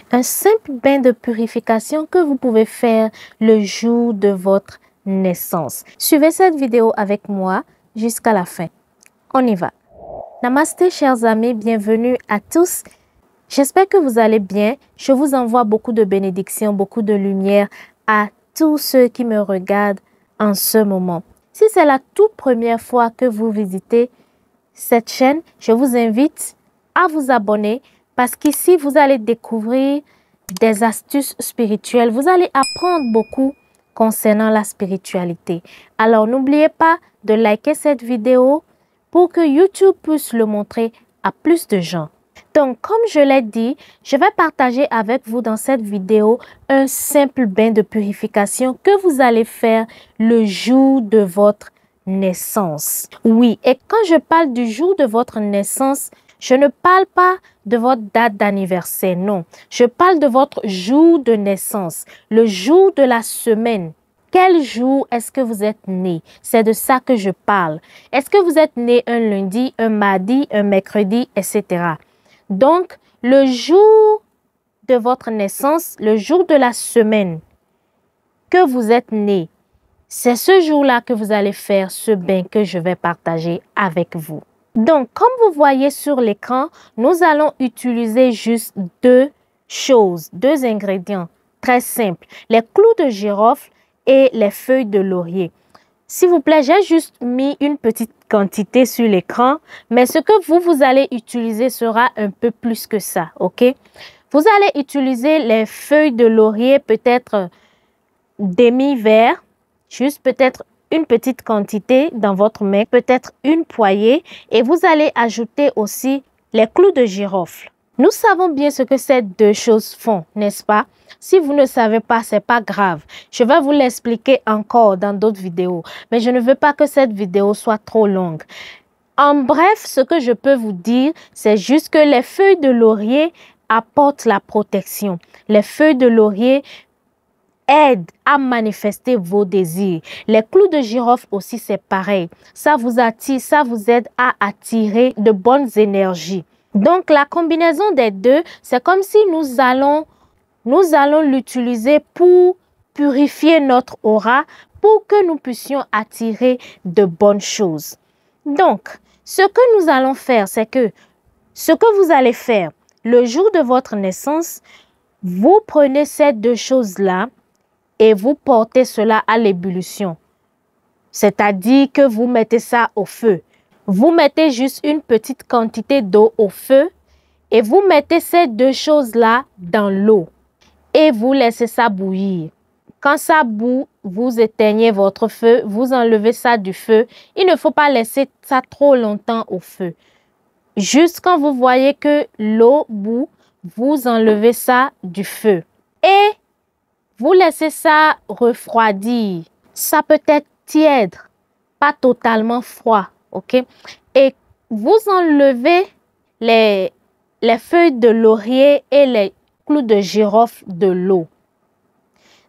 Un simple bain de purification que vous pouvez faire le jour de votre naissance. Suivez cette vidéo avec moi jusqu'à la fin. On y va. Namasté chers amis, bienvenue à tous. J'espère que vous allez bien. Je vous envoie beaucoup de bénédictions, beaucoup de lumière à tous ceux qui me regardent en ce moment. Si c'est la toute première fois que vous visitez cette chaîne, je vous invite à vous abonner parce qu'ici, vous allez découvrir des astuces spirituelles. Vous allez apprendre beaucoup concernant la spiritualité. Alors, n'oubliez pas de liker cette vidéo pour que YouTube puisse le montrer à plus de gens. Donc, comme je l'ai dit, je vais partager avec vous dans cette vidéo un simple bain de purification que vous allez faire le jour de votre naissance. Oui, et quand je parle du jour de votre naissance, je ne parle pas de votre date d'anniversaire, non. Je parle de votre jour de naissance, le jour de la semaine. Quel jour est-ce que vous êtes né? C'est de ça que je parle. Est-ce que vous êtes né un lundi, un mardi, un mercredi, etc. Donc, le jour de votre naissance, le jour de la semaine que vous êtes né, c'est ce jour-là que vous allez faire ce bain que je vais partager avec vous. Donc, comme vous voyez sur l'écran, nous allons utiliser juste deux choses, deux ingrédients très simples. Les clous de girofle et les feuilles de laurier. S'il vous plaît, j'ai juste mis une petite quantité sur l'écran, mais ce que vous allez utiliser sera un peu plus que ça, ok? Vous allez utiliser les feuilles de laurier, peut-être demi-verre, juste peut-être une petite quantité dans votre main, peut-être une poignée, et vous allez ajouter aussi les clous de girofle. Nous savons bien ce que ces deux choses font, n'est-ce pas? Si vous ne savez pas, c'est pas grave. Je vais vous l'expliquer encore dans d'autres vidéos, mais je ne veux pas que cette vidéo soit trop longue. En bref, ce que je peux vous dire, c'est juste que les feuilles de laurier apportent la protection. Les feuilles de laurier aide à manifester vos désirs. Les clous de girofle aussi, c'est pareil. Ça vous attire, ça vous aide à attirer de bonnes énergies. Donc, la combinaison des deux, c'est comme si nous allons l'utiliser pour purifier notre aura, pour que nous puissions attirer de bonnes choses. Donc, ce que nous allons faire, c'est que ce que vous allez faire le jour de votre naissance, vous prenez ces deux choses-là, et vous portez cela à l'ébullition. C'est-à-dire que vous mettez ça au feu. Vous mettez juste une petite quantité d'eau au feu et vous mettez ces deux choses-là dans l'eau. Et vous laissez ça bouillir. Quand ça bout, vous éteignez votre feu, vous enlevez ça du feu. Il ne faut pas laisser ça trop longtemps au feu. Juste quand vous voyez que l'eau bout, vous enlevez ça du feu. Et vous laissez ça refroidir. Ça peut être tiède, pas totalement froid, ok? Et vous enlevez les feuilles de laurier et les clous de girofle de l'eau.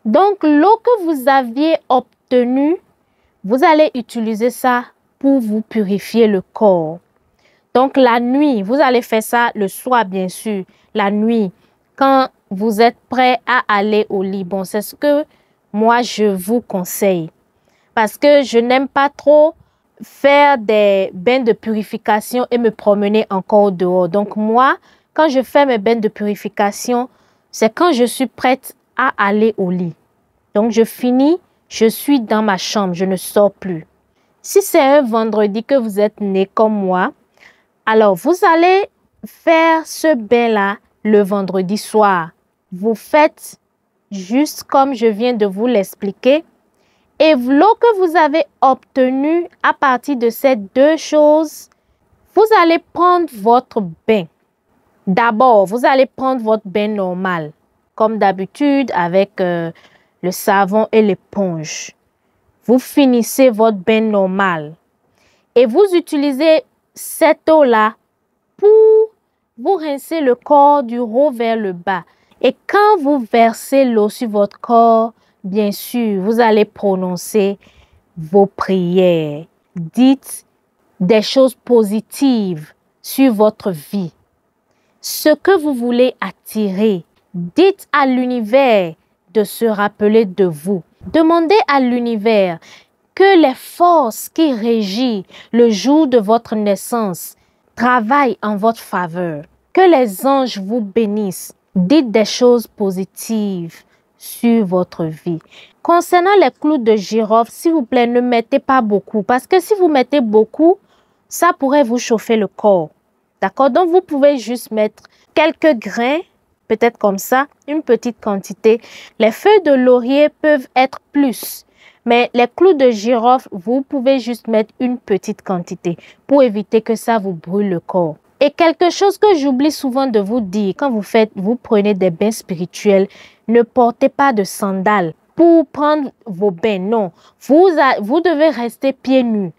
Donc, l'eau que vous aviez obtenue, vous allez utiliser ça pour vous purifier le corps. Donc, la nuit, vous allez faire ça le soir, bien sûr, la nuit, quand vous êtes prêt à aller au lit. Bon, c'est ce que moi, je vous conseille. Parce que je n'aime pas trop faire des bains de purification et me promener encore dehors. Donc, moi, quand je fais mes bains de purification, c'est quand je suis prête à aller au lit. Donc, je finis, je suis dans ma chambre, je ne sors plus. Si c'est un vendredi que vous êtes né comme moi, alors vous allez faire ce bain-là le vendredi soir. Vous faites juste comme je viens de vous l'expliquer. Et l'eau que vous avez obtenue à partir de ces deux choses, vous allez prendre votre bain. D'abord, vous allez prendre votre bain normal, comme d'habitude avec le savon et l'éponge. Vous finissez votre bain normal. Et vous utilisez cette eau-là pour vous rincer le corps du haut vers le bas. Et quand vous versez l'eau sur votre corps, bien sûr, vous allez prononcer vos prières. Dites des choses positives sur votre vie. Ce que vous voulez attirer, Dites à l'univers de se rappeler de vous. Demandez à l'univers que les forces qui régissent le jour de votre naissance travaillent en votre faveur. Que les anges vous bénissent. Dites des choses positives sur votre vie. Concernant les clous de girofle, s'il vous plaît, ne mettez pas beaucoup. Parce que si vous mettez beaucoup, ça pourrait vous chauffer le corps. D'accord? Donc, vous pouvez juste mettre quelques grains, peut-être comme ça, une petite quantité. Les feuilles de laurier peuvent être plus. Mais les clous de girofle, vous pouvez juste mettre une petite quantité pour éviter que ça vous brûle le corps. Et quelque chose que j'oublie souvent de vous dire, quand vous prenez des bains spirituels, ne portez pas de sandales pour prendre vos bains. Non, vous devez rester pieds nus.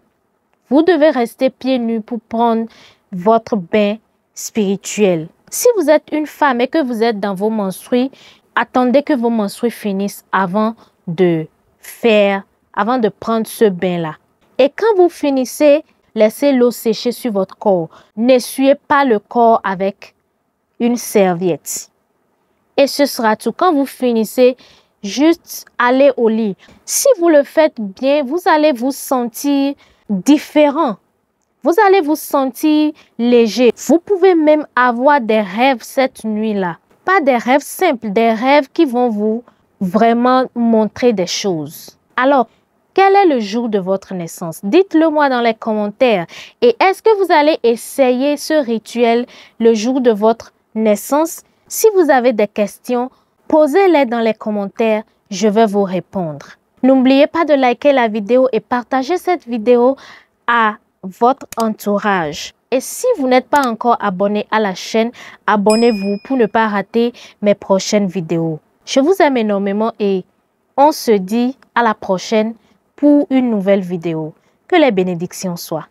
Vous devez rester pieds nus pour prendre votre bain spirituel. Si vous êtes une femme et que vous êtes dans vos menstrues, attendez que vos menstrues finissent avant de prendre ce bain-là. Et quand vous finissez, laissez l'eau sécher sur votre corps. N'essuyez pas le corps avec une serviette. Et ce sera tout. Quand vous finissez, juste allez au lit. Si vous le faites bien, vous allez vous sentir différent. Vous allez vous sentir léger. Vous pouvez même avoir des rêves cette nuit-là. Pas des rêves simples, des rêves qui vont vous vraiment montrer des choses. Alors, quel est le jour de votre naissance? Dites-le moi dans les commentaires. Et est-ce que vous allez essayer ce rituel le jour de votre naissance? Si vous avez des questions, posez-les dans les commentaires. Je vais vous répondre. N'oubliez pas de liker la vidéo et partager cette vidéo à votre entourage. Et si vous n'êtes pas encore abonné à la chaîne, abonnez-vous pour ne pas rater mes prochaines vidéos. Je vous aime énormément et on se dit à la prochaine pour une nouvelle vidéo. Que les bénédictions soient.